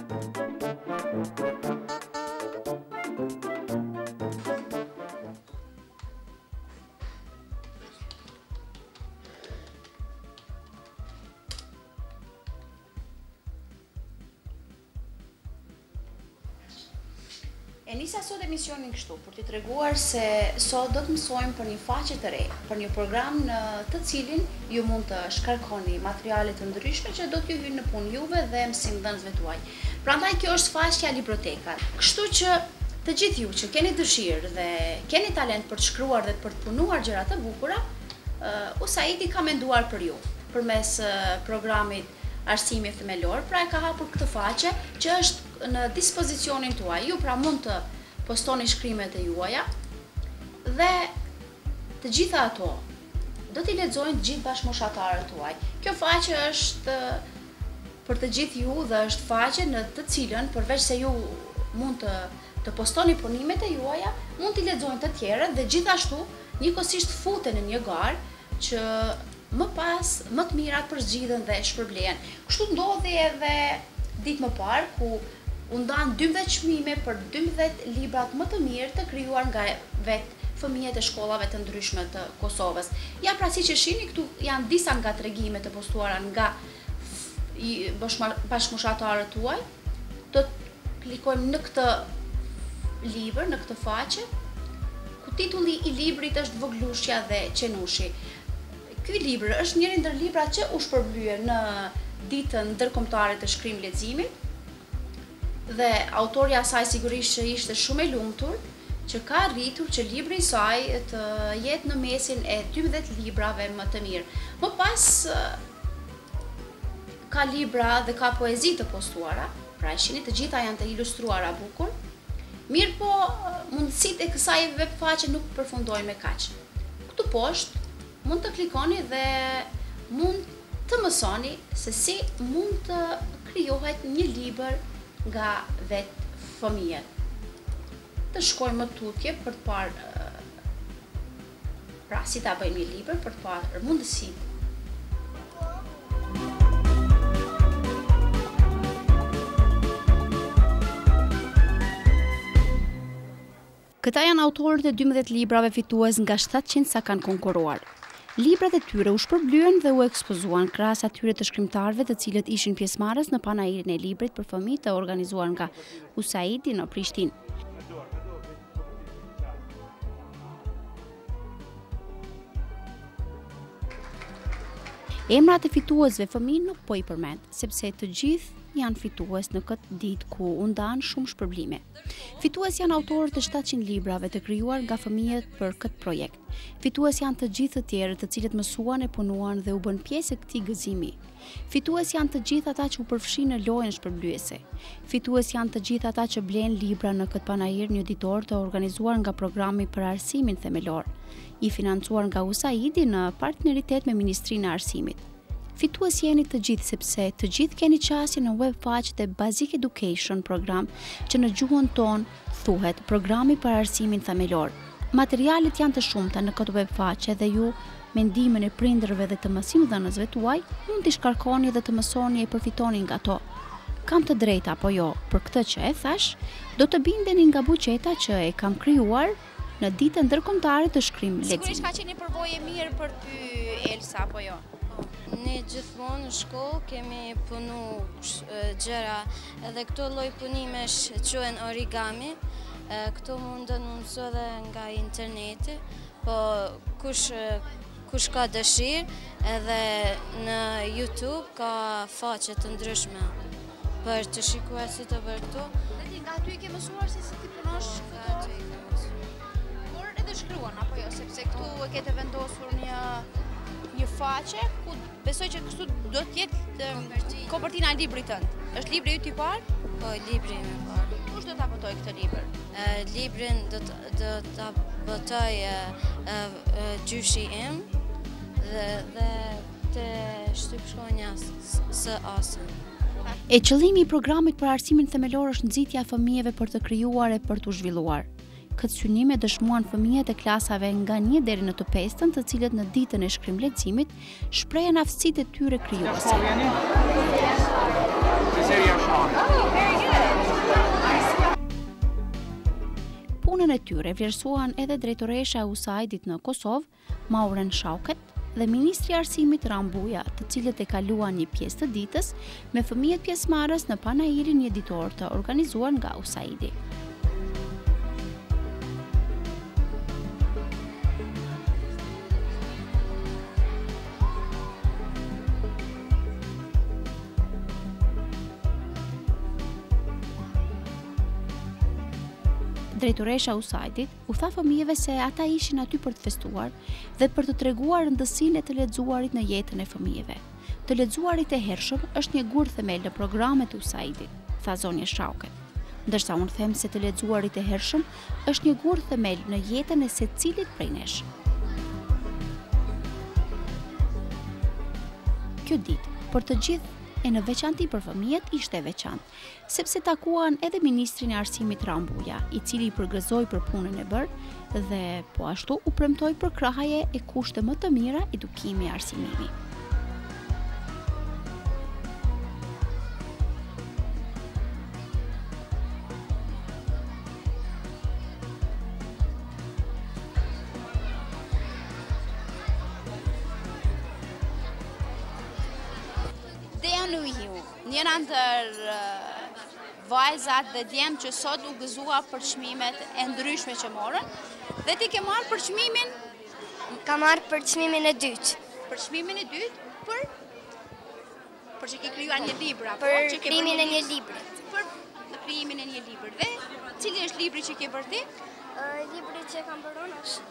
E nisa sot emisionin kështu, për t'i treguar se sot do të mësojmë për një faqe të re, për një program në të cilin ju mund të shkarkoni materiale të ndryshme që do t'ju hyjnë në punë juve dhe mësimdhënësve tuaj. Prandaj kjo është faqja Libroteka. Kështu që të gjithë ju që keni dëshirë dhe keni talent për të shkruar dhe për të punuar gjëra të bukura, USAID ka menduar për ju, përmes programit Arsimi Themelor, pra e ka hapur këtë faqe që është në dispozicionin tuaj. Ju pra mund të postoni shkrimet e juaja dhe të gjitha ato do t'i lexojnë të gjithë bashkëmoshatarët tuaj. Kjo faqe është për të gjithë ju dhe është faqe në të cilën përveç se ju mund të postoni punimet e juaja, mund t'i lexojnë të tjerët dhe gjithashtu njëkohësisht futen në një garë që më pas më të mirat përzgjidhen dhe shpërblehen. Kështu ndodhi edhe ditë më parë ku u ndan 12 çmime për 12 librat më të mirë të krijuar nga vetë fëmijët e shkollave të ndryshme të Kosovës. Ja pra siç e shihni këtu janë disa nga tregimet e postuara nga bashkëmoshatarët tuaj. Do të klikojmë në këtë libër, në këtë faqe, ku titulli i librit është Voglushja dhe Qenushi. Ky libër është njëri ndër librat që u shpërblye në ditën ndërkombëtare të shkrim leximit dhe autorja saj sigurisht që ishte shumë e lumtur që ka arritur që libri i saj të jetë në mesin e 12 librave më të mirë. Më pas ka libra dhe ka poezi të postuara, pra e shihni të gjitha janë të ilustruara bukur. Mirë po mundësitë e kësaj webfaqe nuk përfundojnë me kaq. Këtu poshtë mund të klikoni dhe mund të mësoni se si mund të krijohet një libër nga vetë fëmijët. Të shkojmë më tutje për të parë pra si ta bëjmë një libër, për të parë mundësitë. Këta janë autorët e 12 librave fitues nga 700 sa kanë konkuruar. Librat e tyre u shpërblyen dhe u ekspozuan krahas atyre të shkrimtarëve të cilët ishin pjesëmarrës në panairin e librit për fëmijë të organizuar nga USAID në Prishtinë. Emrat e fituesve fëmijë nuk po i përmend, sepse të gjithë janë fitues në këtë ditë ku u ndan shumë shpërblime. Fitues janë autorët e 700 librave të krijuar nga fëmijët për këtë projekt. Fitues janë të gjithë të tjerët të cilët mësuan e punuan dhe u bën pjesë e këtij gëzimi. Fitues janë të gjithë ata që u përfshin në lojën shpërblyese. Fitues janë të gjithë ata që blen libra në këtë panajir një ditor të organizuar nga programi për arsimin themelor, i financuar nga USAID në partneritet me Ministrinë e Arsimit. Fitues jeni të gjithë sepse të gjithë keni qasje në web faqet e Basic Education program që në gjuhën tonë thuhet programi për arsimin themelor. Materialet janë të shumta në këtë web faqe dhe ju me ndihmën e prindërve dhe të mësimdhënësve tuaj mund t'i shkarkoni dhe të mësoni e përfitoni nga to. Kam të drejta apo jo, për këtë që e thash, do të bindeni nga buqeta që e kam krijuar në ditën ndërkombëtare të shkrim leximit. Sigurisht ka qenë një përvojë mirë për ty, Elsa, apo jo? Ne gjithmonë në shkollë kemi punu gjëra edhe këto lloj punimesh quhen origami. Këto mundën më mësu edhe nga interneti, po kush ka dëshirë edhe në YouTube ka faqe të ndryshme për të shikuar si të bërë këto. Dhe ti nga aty i ke mësuar se si ti punosh këto? Por edhe shkruan apo jo, sepse këtu e ke të vendosur një faqe ku besoj që kështu do të jetë kopertina e librit tënd. Është libri yt i parë? Po, libri im i parë. Kush do ta botoj këtë libër? Librin do ta botoj gjyshi im dhe të shtyp shkronja së asën. E qëllimi i programit për arsimin themelor është nxitja e fëmijëve për të krijuar e për t'u zhvilluar. Këtë synim e dëshmuan fëmijët e klasave nga 1 deri në të 5-ën, të cilët në ditën e shkrim leximit shprehen aftësitë e tyre krijuese. punën e tyre vlerësuan edhe drejtoresha e USAID-it në Kosovë, Mauren Shauket, dhe Ministri i Arsimit Rambuja, të cilët e kaluan një pjesë të ditës me fëmijët pjesëmarrës në panairin mjeditor të organizuar nga USAID-i. Drejtoresha USAID-it u tha fëmijëve se ata ishin aty për të festuar dhe për të treguar rëndësinë e të lexuarit në jetën e fëmijëve. Të lexuarit e hershëm është një gur themel në programet e USAID-it, tha zonja Shauket. Ndërsa unë them se të lexuarit e hershëm është një gur themel në jetën e secilit prej nesh. Kjo ditë, për të gjithë e në veçanti për fëmijët ishte veçantë, sepse takuan edhe Ministrin e Arsimit Rambuja, i cili i përgëzoi për punën e bërë dhe po ashtu u premtoi për krahaje e kushte më të mira edukimi e arsimimi. Njëra ndër vajzat dhe djemë që sot u gëzua për çmimet e ndryshme që morën, dhe ti ke marrë për çmimin? Ka marrë për çmimin e dytë. Për çmimin e dytë? Për që ke krijuar një libër apo? Për krijimin e një libri. Për krijimin e një libër. Dhe cili është libri që ke bërë ti? Libri që kam bërë unë është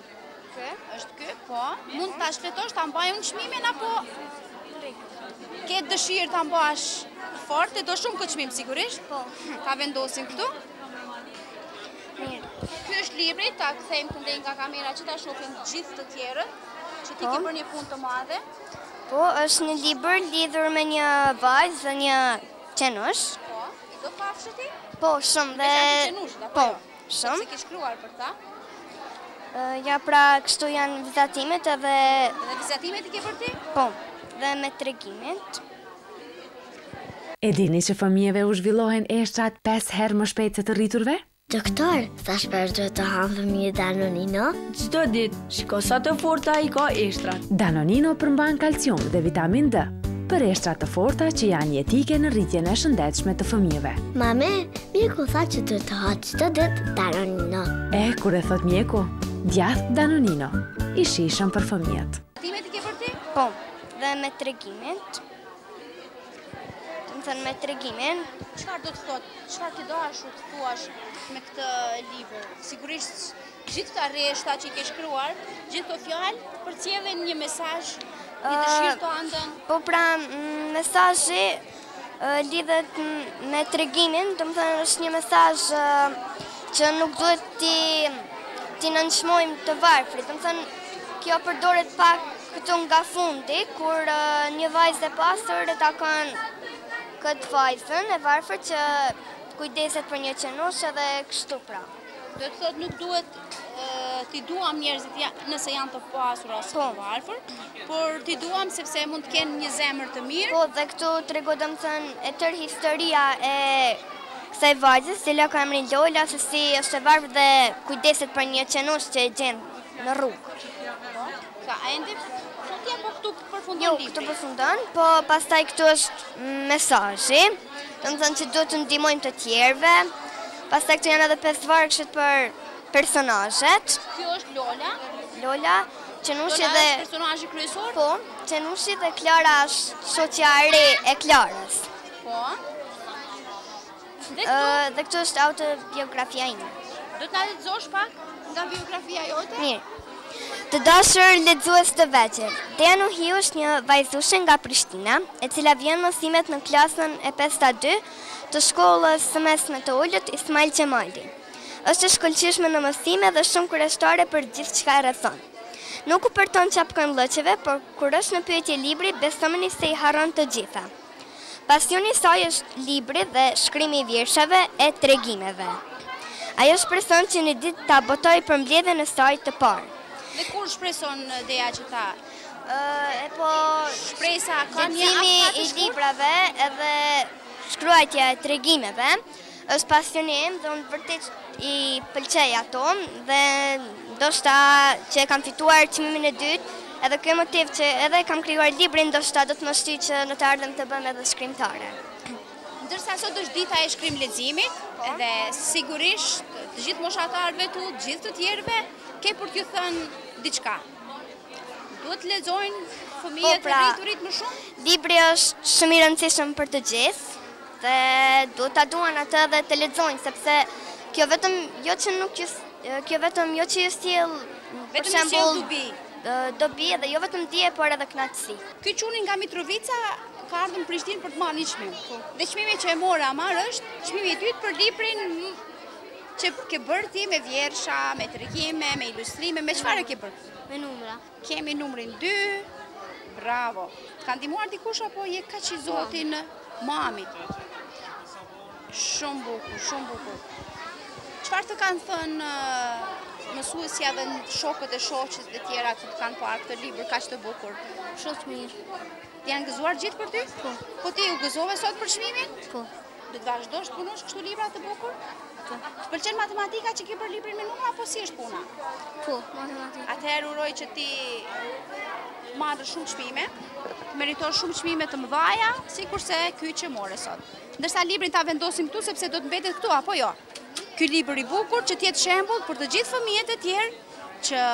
ky. Është ky, po. Mund ta shletosh ta mbaj unë çmimin apo ke dëshirë ta mbash fort, e do shumë këtë çmim sigurisht? Po. Ta vendosim këtu. Mirë. Ky është libri, ta kthejmë këndej nga kamera që ta shohin gjithë të tjerët, që ti ke bërë një punë të madhe. Po, është një libër lidhur me një vajzë dhe një qenush. Po, i do kafshë ti? Po, shumë dhe... Po, shumë. Se ke shkruar për ta? Ja, pra, kështu janë vizatimet edhe... Edhe vizatimet i ke bërë ti? Po, dhe me tregimet. E dini që fëmijëve u zhvillohen eshtrat 5 herë më shpejt se të rriturve? Doktor, sa shpesh duhet të hanë fëmijë Danonino? Çdo ditë, shiko sa të forta i ka eshtrat. Danonino përmban kalcium dhe vitamin D, për eshtrat të forta që janë jetike në rritjen e shëndetshme të fëmijëve. Mame, mjeku tha që duhet të ha çdo ditë Danonino. Kur e thot mjeku, djath Danonino, i shishëm për fëmijët. Timet i ke bërë ti? Po, dhe me tregimet. Me tregimin. Çfarë do të thotë? Çfarë ti dashur të thuash me këtë libër? Sigurisht gjithë këta rreshta që i ke shkruar, gjithë këto fjalë përcjellen një mesazh i dëshirë të ëndën. Po pra, mesazhi lidhet me tregimin, domethënë është një mesazh që nuk duhet ti nënçmojmë të varfrit. Domethënë kjo përdoret pak këtu nga fundi, kur një vajzë e pastër e takon këtë vajzën e varfër që kujdeset për një qenush edhe kështu pra. Do të thotë nuk duhet ti duam njerëzit nëse janë të pasur ose të varfër, por ti duam sepse mund të kenë një zemër të mirë. Po, dhe këtu tregon domethënë e tërë historia e kësaj vajzës, cila ka emrin Lola, se si është e varfër dhe kujdeset për një qenush që e gjen në rrugë. Ka ende po këtu përfundon libri? Jo, këtu përfundon, po pastaj këtu është mesazhi, domethënë që duhet të ndihmojmë të tjerëve. Pastaj këtu janë edhe 5 vargëshet për personazhet. Kjo është Lola. Lola, Qenushi dhe është personazhi kryesor? Po, Qenushi dhe Klara është shoqja e re e Klarës. Po. Dhe këtu është autobiografia ime. Do të na lexosh pak nga biografia jote? Mirë. Të dashur lexues të vegjël, Dea Nuhiu është një vajzushe nga Prishtina, e cila vjen mësimet në klasën e 5A2 të shkollës së mesme të Ulët Ismail Qemali. Është e shkëlqyeshme në mësime dhe shumë kurioztare për gjithçka e rrethon. Nuk u përton çapkëndllëqeve, por kur është në pyetje libri, besomeni se i harron të gjitha. Pasioni i saj është libri dhe shkrimi i vjershave e tregimeve. Ajo shpreson që një ditë ta botojë për mbledhjen e saj të parë. Dhe kur shpreson Dea që ta? Shpresa ka një afat i librave edhe shkruajtja e tregimeve është pasioni im dhe unë vërtet i pëlqej ato dhe ndoshta që kam fituar çmimin e dytë, edhe ky motiv që edhe kam krijuar librin ndoshta do të më shtyjë që në të ardhmen të bëhem edhe shkrimtare. Ndërsa sot është dita e shkrim leximit, dhe sigurisht të gjithë moshatarëve tu, të gjithë të tjerëve, ke për t'ju thënë diçka. Duhet të lexojnë fëmijët e rriturit më shumë? Libri është shumë i rëndësishëm për të gjithë dhe duhet ta duan atë dhe të lexojnë, sepse kjo vetëm jo që ju sjell për shembull dobi dhe jo vetëm dije, por edhe kënaqësi. Ky çuni nga Mitrovica ka ardhur në Prishtinë për të marrë një çmim. Dhe çmimi që e mora është çmimi i dytë për librin që ke bërë ti me vjersha, me tregime, me ilustrime, me çfarë ke bërë? Me numra. Kemi numrin 2. Bravo. Ka ndihmuar dikush apo je kaq i Zotin mamit? Shumë bukur, shumë bukur. Çfarë të kanë thënë mësuesja dhe shokët e shoqës e tjera që të kanë parë këtë libër kaq të bukur? Shumë të mirë. Ti janë gëzuar gjithë për ty? Po. Po ti u gëzove sot për çmimin? Po. Do të vazhdosh të punosh kështu libra të bukur? Po. Të pëlqen matematika që ke bërë librin me numra apo si është puna? Po, matematika. Atëherë uroj që ti marrë shumë çmime, meritosh shumë çmime të mëdha, sikurse ky që more sot. Ndërsa librin ta vendosim këtu sepse do të mbetet këtu apo jo? Ky libër i bukur që të jetë shembull për të gjithë fëmijët e tjerë që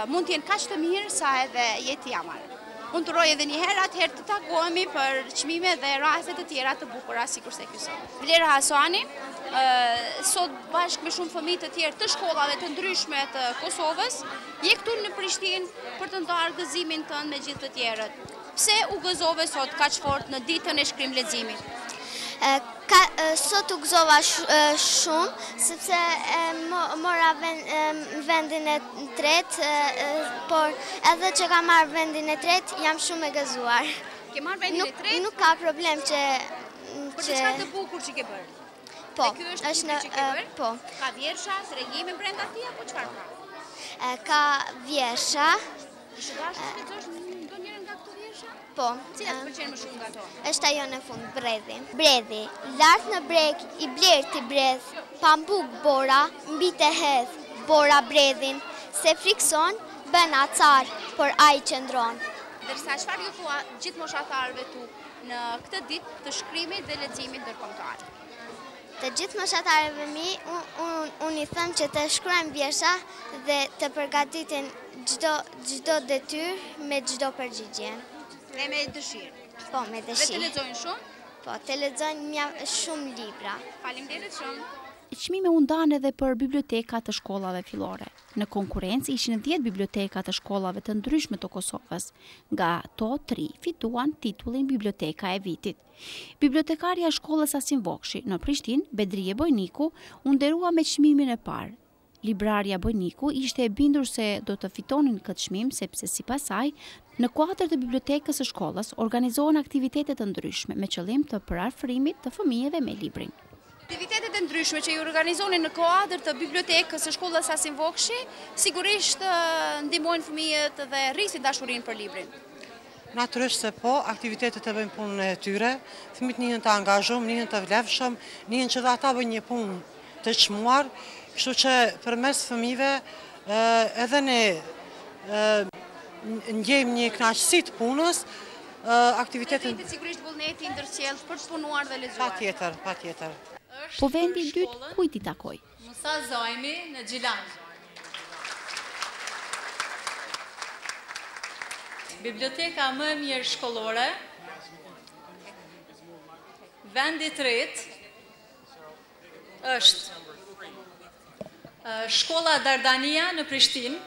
mund të jenë kaq të mirë sa edhe jeti jamar. Unë të uroj edhe një herë atëherë të takohemi për çmime dhe raste të tjera të bukura sikurse ky sot. Vlera Hasani, sot bashkë me shumë fëmijë të tjerë të shkollave të ndryshme të Kosovës, je këtu në Prishtinë për të ndarë gëzimin tënd me gjithë të tjerët. Pse u gëzove sot kaq fort në ditën e shkrim leximit? Sot u gëzova shumë, sepse mora vendin e tretë, por edhe që ka marrë vendin e tretë, jam shumë e gëzuar. Ke marrë vendin e tretë? Nuk ka problem që... Për diçka të bukur që ke bërë? Po. Dhe ky është libri që ke bërë? Po. Ka vjersha, tregime brenda tij apo çfarë ka? Ka vjersha. Ishe dashur të lexosh ndonjërin nga këto vjersha? Po. Cilat të pëlqejnë më shumë nga ato? Është ajo në fund, Bredhi. Bredhi, lart në breg, i blerë ti bredh, pambuk bora, mbi të hedh, bora bredhin, se frikson, bën acar, por ai qëndron. Ndërsa çfarë ju thua gjithë moshatarëve tu në këtë ditë të shkrimit dhe leximit ndërkombëtar? Të gjithë moshatarëve mi, unë i them që të shkruajnë vjersha dhe të përgatitin çdo detyrë me çdo përgjigje. Dhe me dëshirë. Po, me dëshirë. Dhe të lexojnë shumë? Po, të lexojnë shumë libra. Faleminderit shumë. Çmimi u ndan edhe për biblioteka të shkollave fillore. Në konkurrencë ishin 10 biblioteka të shkollave të ndryshme të Kosovës. Nga ato 3 fituan titullin Biblioteka e Vitit. Bibliotekarja e shkollës Asim Vokshi në Prishtinë, Bedrije Bojniku, u nderua me çmimin e parë. Librarja Bojniku ishte e bindur se do të fitonin këtë çmim sepse sipas saj, në kuadër të bibliotekës së shkollës organizohen aktivitete të ndryshme me qëllim të parafrimit të fëmijëve me librin. Aktivitetet e ndryshme që ju organizoni në kuadër të bibliotekës së shkollës Asim Vokshi, sigurisht ndihmojnë fëmijët dhe rrisin dashurinë për librin. Natyrisht se po, aktivitetet e bëjnë punën e tyre, fëmijët njihen të angazhuar, njihen të vlefshëm, njihen që dhe ata bëjnë një punë të çmuar, kështu që përmes fëmijëve edhe ne ndjejmë një kënaqësi të punës, aktivitetin sigurisht vullneti ndërcjell për të punuar dhe lexuar. Patjetër. Po vendi i dytë kujt i takoi? Musa Zajmi në Gjilan. Biblioteka më e mirë shkollore, vendi i tretë është Shkolla Dardania në Prishtinë.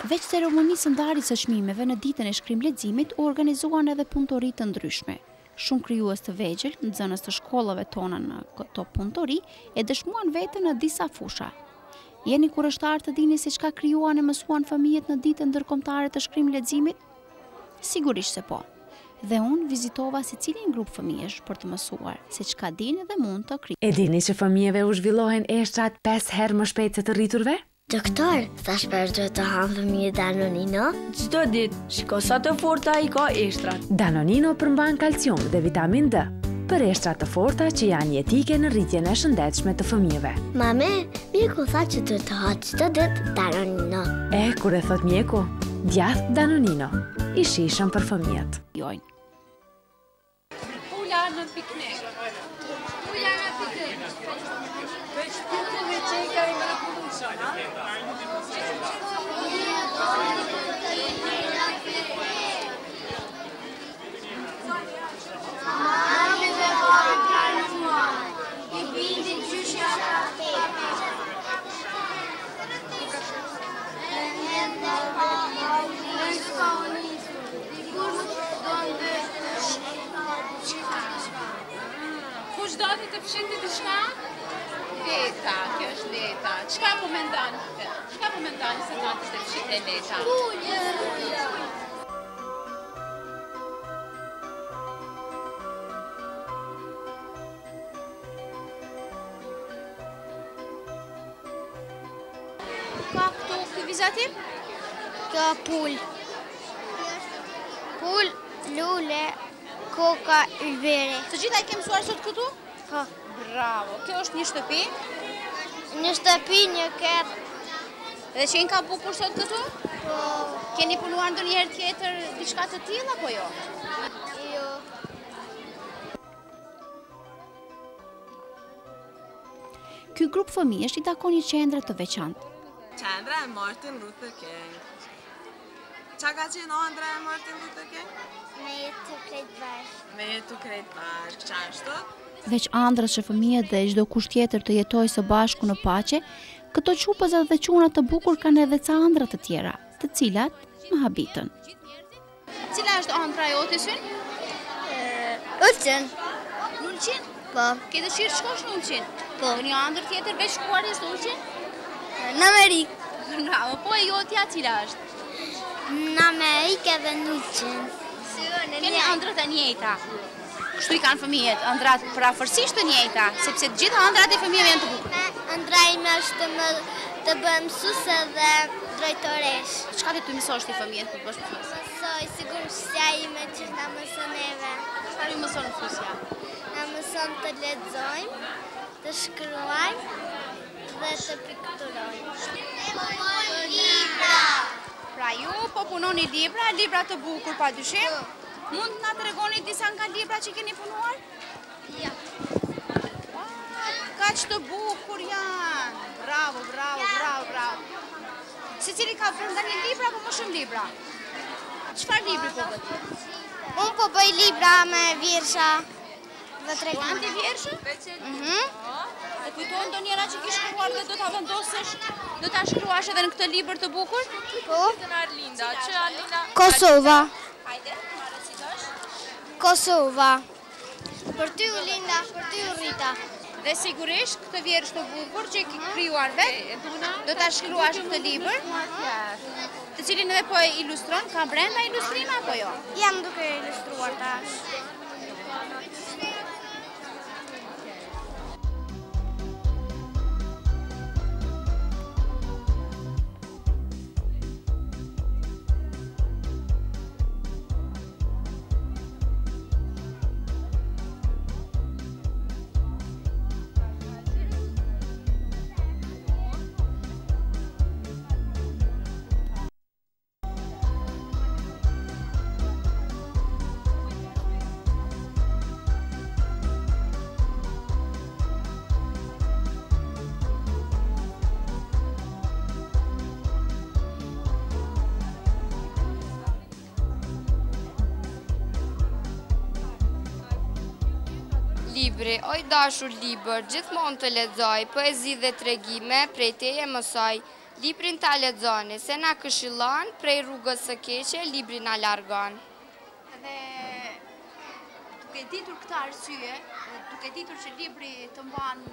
Veç ceremonisë ndarjes së çmimeve në ditën e shkrim leximit u organizuan edhe punëtori të ndryshme. Shumë krijues të vegjël, nxënës të shkollave tona në këto punëtori, e dëshmuan veten në disa fusha. Jeni kurështar të dini se çka krijuan e mësuan fëmijët në ditën ndërkombëtare të shkrim leximit? Sigurisht se po. Dhe unë vizitova secilin grup fëmijësh për të mësuar se çka dinë dhe mund të krijojnë. E dini që fëmijëve u zhvillohen eshtrat 5 herë më shpejt se të rriturve? Doktor, thash për të hanë fëmijë Danonino? Çdo ditë, shiko sa të forta i ka eshtrat. Danonino përmban kalcium dhe vitamin D, për eshtra të forta që janë jetike në rritjen e shëndetshme të fëmijëve. Mame, mjeku tha që të ha çdo ditë Danonino. Kur e thot mjeku, djath Danonino, i shishëm për fëmijët. Jojnë. Pula në piknik. Pula në piknik. Veç pullën e qeka i me në pullën, ha? Kush do të fshinte diçka? Leta, kjo është leta. Çka po mendon? Çka po mendon se do të fshinte leta? Ka këtu ky vizatim? Kjo pull. Pull, lule, koka, ylbere. Të gjitha i ke mësuar sot këtu? Po. Bravo. Kjo është një shtëpi? Një shtëpi, një ketë. Dhe që ka bukur sot këtu? Po. Keni punuar ndonjëherë tjetër diçka të tillë apo jo? Jo. Ky grup fëmijësh i takon një qendre të veçantë. Qendra e Martin Luther King. Qa ka qenë ëndra e Martin Luther King? Me jetë krejt bashkë. Me jetë krejt bashkë, qa është? Veç ëndrës që fëmijët dhe çdo kush tjetër të jetojë së bashku në paqe, këto çupëzat dhe çuna të bukur kanë edhe ca ëndra të tjera, të cilat më habitën. Cila është ëndra jote syn? Ulqen. Lulqin? Po. Ke dëshirë të shkosh në Ulqin? Po. Një ëndër tjetër veç shkuarjes në Ulqin? Në Amerikë. Bravo, po e jotja cila është? Në Amerikë edhe në Ulqen. Keni ëndrat e njëjta. Kështu i kanë fëmijët, ëndrat përafërsisht të njëjta, sepse të gjitha ëndrat e fëmijëve janë të bukura. Ëndra ime është të bëj mësuese dhe drejtoresh. Çka do të mësosh ti fëmijët kur bësh mësues? Mësoj sigurishtësia ime që na mëson neve. Çfarë ju mëson mësuesja? Na mëson të lexojmë, të shkruajmë dhe të pikturojmë. Libra. Pra ju po punoni libra, libra të bukur padyshim? Mund të na tregoni disa nga libra që keni punuar? Ja. Kaq të bukur janë. Bravo, bravo, bravo, bravo. Secili ka brenda një libra apo më shumë libra? Çfarë libri po bëti? Unë po bëj libra me vjersha dhe tregime. Janë të vjershë? E kujtojnë ndonjëra që ki shkruar dhe do ta vendosësh, do ta shkruash edhe në këtë libër të bukur? Po. Arlinda, që Arlinda? Kosova. Hajde, ma recitosh. Kosova. Për ty Linda, për ty Rita. Dhe sigurisht këtë vjersh të bukur që ki krijuar vetë, do ta shkruash këtë libër, të cilin edhe po e ilustron, ka brenda ilustrime apo jo? Jam duke ilustruar tash. Libri, oj dashur libër, gjithmonë të lexoj, poezi dhe tregime, prej teje mësoj. Librin ta lexoni, se na këshillon, prej rrugës së keqe, libri na largon. Dhe duke ditur këtë arsye, duke ditur që libri të mban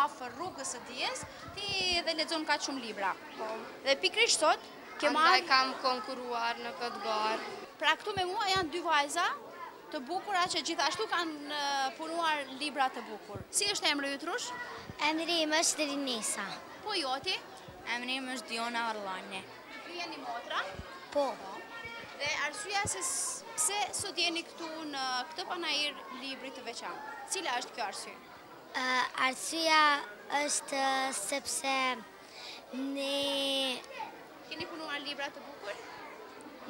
afër rrugës së dijes, ti edhe lexon kaq shumë libra. Dhe pikërisht sot ke marrë. Andaj kam konkuruar në këtë garë. Pra këtu me mua janë dy vajza të bukura që gjithashtu kanë punuar libra të bukur. Si është emri ytrush? Emri im është Rinisa. Po joti? Emri më është Diona Orlane. Ju jeni motra? Po. Dhe arsyeja se pse sot jeni këtu në këtë panajir libri të veçantë. Cila është kjo arsye? Arsyeja është sepse ne Keni punuar libra të bukur?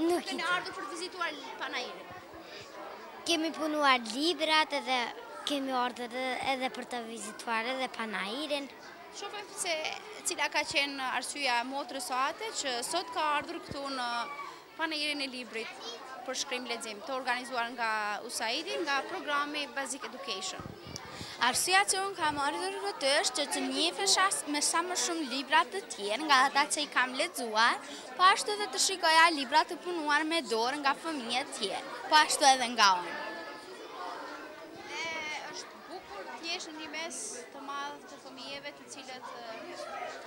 nuk Keni ardhur për të vizituar panajirin? kemi punuar librat edhe kemi ardhur edhe për të vizituar edhe panajirin. Shohim se cila ka qenë arsyeja e motrës së Ate që sot ka ardhur këtu në panajirin e librit për shkrim lexim, të organizuar nga USAID, nga programi Basic Education. Arsyeja që unë kam ardhur këtu është që të njihesha me sa më shumë libra të tjerë nga ata që i kam lexuar, po ashtu edhe të shikoja libra të punuar me dorë nga fëmijë të tjerë, po ashtu edhe nga unë. Është bukur të jesh në një mes të madh të fëmijëve të cilët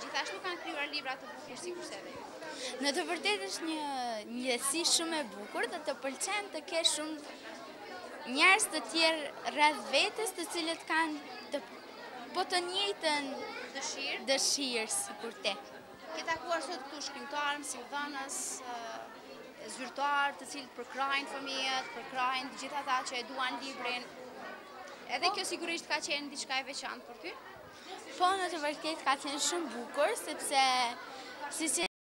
gjithashtu kanë krijuar libra të bukur sikurse vetë. Në të vërtetë është një njësi shumë e bukur dhe të pëlqen të kesh shumë njerëz të tjerë rreth vetes të cilët kanë të njëjtën dëshirë sikur te. Ke takuar sot këtu shkrimtar, mësimdhënës, zyrtar të cilët përkrajnë fëmijët, përkrajnë të gjithë ata që e duan librin. Edhe kjo sigurisht ka qenë diçka e veçantë për ty? Po, në të vërtetë ka qenë shumë bukur sepse si